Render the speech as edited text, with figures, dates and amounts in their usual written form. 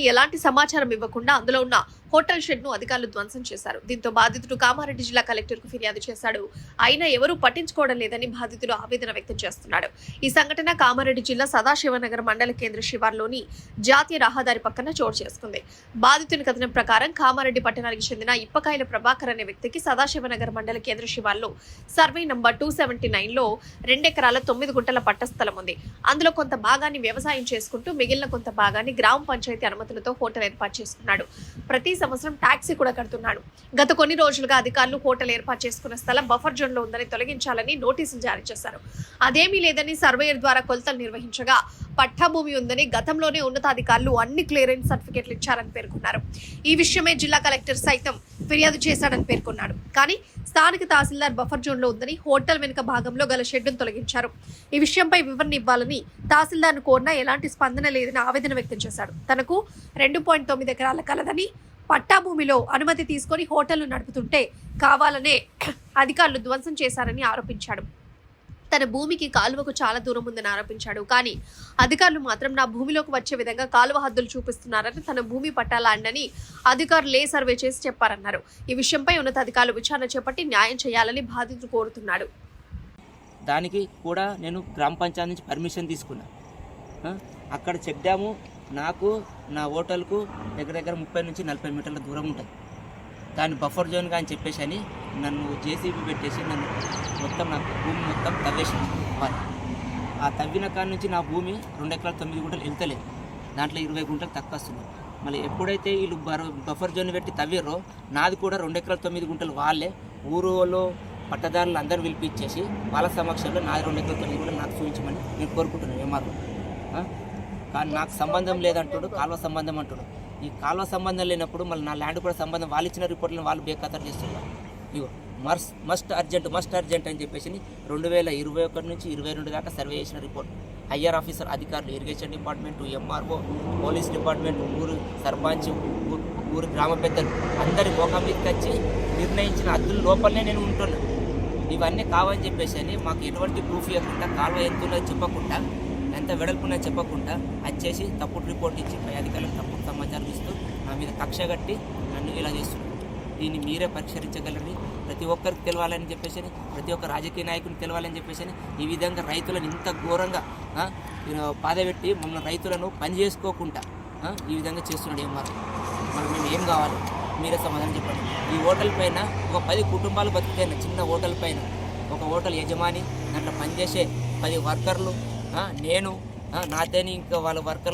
చేశారని ఎలాంటి సమాచారం ఇవ్వకుండా అందులో ఉన్న హోటల్ షెడ్ ను అధికారులు ధ్వంసం చేశారు. దీంతో బాధితుడు కామారెడ్డి జిల్లా కలెక్టర్ కు ఫిర్యాదు చేశాడు. అయినా ఎవరూ పట్టించుకోవడం లేదని బాధితుడు ఆవేదన వ్యక్తం చేస్తున్నాడు. ఈ సంఘటన కామారెడ్డి జిల్లా సదాశివనగర్ మండల కేంద్ర శివార్లోని జాతీయ రహదారి పక్కన చోటు చేసుకుంది. బాధితుని కథనం ప్రకారం కామారెడ్డి పట్టణానికి చెందిన ఇప్పకాయల ప్రభాకర్ అనే వ్యక్తికి సదాశివనగర్ మండల కేంద్ర శివార్లో సర్వే నంబర్ 279 లో 2 ఎకరాల 9 గుంటల పట్ట స్థలం ఉంది. అందులో కొంత భాగాన్ని వ్యవసాయం చేసుకుంటూ మిగిలిన కొంత భాగాన్ని గ్రామ పంచాయతీ అనుమతులతో హోటల్ ఏర్పాటు చేసుకున్నాడు. ప్రతి సంవత్సరం ట్యాక్సీ కూడా కడుతున్నాడు. గత కొన్ని రోజులుగా అధికారులు హోటల్ ఏర్పాటు చేసుకున్న స్థలం బఫర్ జోన్ లో ఉందని తొలగించాలని నోటీసులు జారీ చేశారు. అదేమీ లేదని సర్వేయర్ ద్వారా కొలతలు నిర్వహించగా పట్టా భూమి ఉందని గతంలోనే ఉన్నతాధికారులు అన్ని క్లియరెన్స్ సర్టిఫికెట్లు ఇచ్చారని పేర్కొన్నారు. ఈ విషయమే జిల్లా కలెక్టర్ సైతం ఫిర్యాదు చేశాడని పేర్కొన్నాడు. కానీ స్థానిక తహసీల్దార్ బఫర్ జోన్ లో ఉందని హోటల్ వెనుక భాగంలో గల షెడ్డును తొలగించారు. ఈ విషయంపై వివరణ ఇవ్వాలని తహసీల్దార్ ను కోరినా ఎలాంటి స్పందన లేదని ఆవేదన వ్యక్తం చేశాడు. తనకు 2.9 ఎకరాల కలదని పట్టా భూమిలో అనుమతి తీసుకొని హోటల్ను నడుపుతుంటే కావాలనే అధికారులు ధ్వంసం చేశారని ఆరోపించాడు. తన భూమికి కాలువకు చాలా దూరం ఉందని ఆరోపించాడు. కానీ అధికారులు మాత్రం నా భూమిలోకి వచ్చే విధంగా కాలువ హద్దులు చూపిస్తున్నారని, తన భూమి పట్టా ల్యాండ్ అని అధికారులు సర్వే చేసి చెప్పారన్నారు. ఈ విషయంపై ఉన్నతాధికారులు విచారణ చేపట్టి న్యాయం చేయాలని బాధితులు కోరుతున్నాడు. దానికి కూడా నేను గ్రామ పంచాయతీ నుంచి పర్మిషన్ తీసుకున్నా. అక్కడ చెక్ డ్యాము నాకు నా హోటల్కు దగ్గర 30 నుంచి 40 మీటర్ల దూరం ఉంటుంది. దాన్ని బఫర్ జోన్గా అని చెప్పేసి అని నన్ను జేసీబీ పెట్టేసి నన్ను మొత్తం నా భూమి మొత్తం తవ్వేసింది. ఆ తవ్విన కాడ నుంచి నా భూమి 2 ఎకరాల 9 గుంటలు వెళ్తలేదు. దాంట్లో 20 గుంటలు తక్కువ వస్తుంది. మళ్ళీ ఎప్పుడైతే వీళ్ళు బఫర్ జోన్ పెట్టి తవ్విర్రో నాది కూడా 2 ఎకరాల 9 గుంటలు వాళ్ళే ఊరులో పట్టదారులు అందరూ పిలిపించేసి వాళ్ళ సమక్షంలో నాది 2 ఎకరాల 9 గుంటలు నాకు చూపించమని నేను కోరుకుంటున్నాను. ఏమారు కానీ నాకు సంబంధం లేదంటాడు, కాలువ సంబంధం అంటాడు. ఈ కాలువ సంబంధం లేనప్పుడు మళ్ళీ నా ల్యాండ్ కూడా సంబంధం, వాళ్ళు ఇచ్చిన రిపోర్ట్లను వాళ్ళు బేఖాతరు చేస్తున్నారు. ఇగో మస్ట్ అర్జెంట్ అని చెప్పేసి 2021 నుంచి 22 దాకా సర్వే చేసిన రిపోర్ట్. హయ్యర్ ఆఫీసర్ అధికారులు, irrigation department, MRO, police department, ఊరు సర్పంచ్, ఊరు గ్రామ పెద్దలు అందరి మోకాం మీదకి వచ్చి నిర్ణయించిన హద్దుల లోపలనే నేను ఉంటున్నాను. ఇవన్నీ కావని చెప్పేసి అని మాకు ఎటువంటి ప్రూఫ్ ఇవ్వకుండా, కాలువ ఎంతున్నదో చెప్పకుండా, ఎంత వెడల్పున్నా చెప్పకుండా వచ్చేసి తప్పుడు రిపోర్ట్ ఇచ్చి పై అధికారులకు తప్పుడు సమాచారం ఇస్తూ నా మీద కక్ష కట్టి నన్ను ఇలా చేస్తున్నారు. దీన్ని మీరే పరిష్కరించగలరని, ప్రతి ఒక్కరికి తెలవాలని చెప్పేసి, ప్రతి ఒక్క రాజకీయ నాయకుని తెలవాలని చెప్పేసి ఈ విధంగా రైతులను ఇంత ఘోరంగా బాధపెట్టి మమ్మల్ని రైతులను పని చేసుకోకుండా ఈ విధంగా చేస్తున్నాడు. మేము ఏం కావాలి మీరే సమాధానం చెప్పండి. ఈ హోటల్ పైన ఒక 10 కుటుంబాలు బతుకుతాయి. చిన్న హోటల్ పైన ఒక హోటల్ యజమాని, దాంట్లో పనిచేసే 10 వర్కర్లు, నేను నాతోని ఇంకా వాళ్ళ వర్కర్లు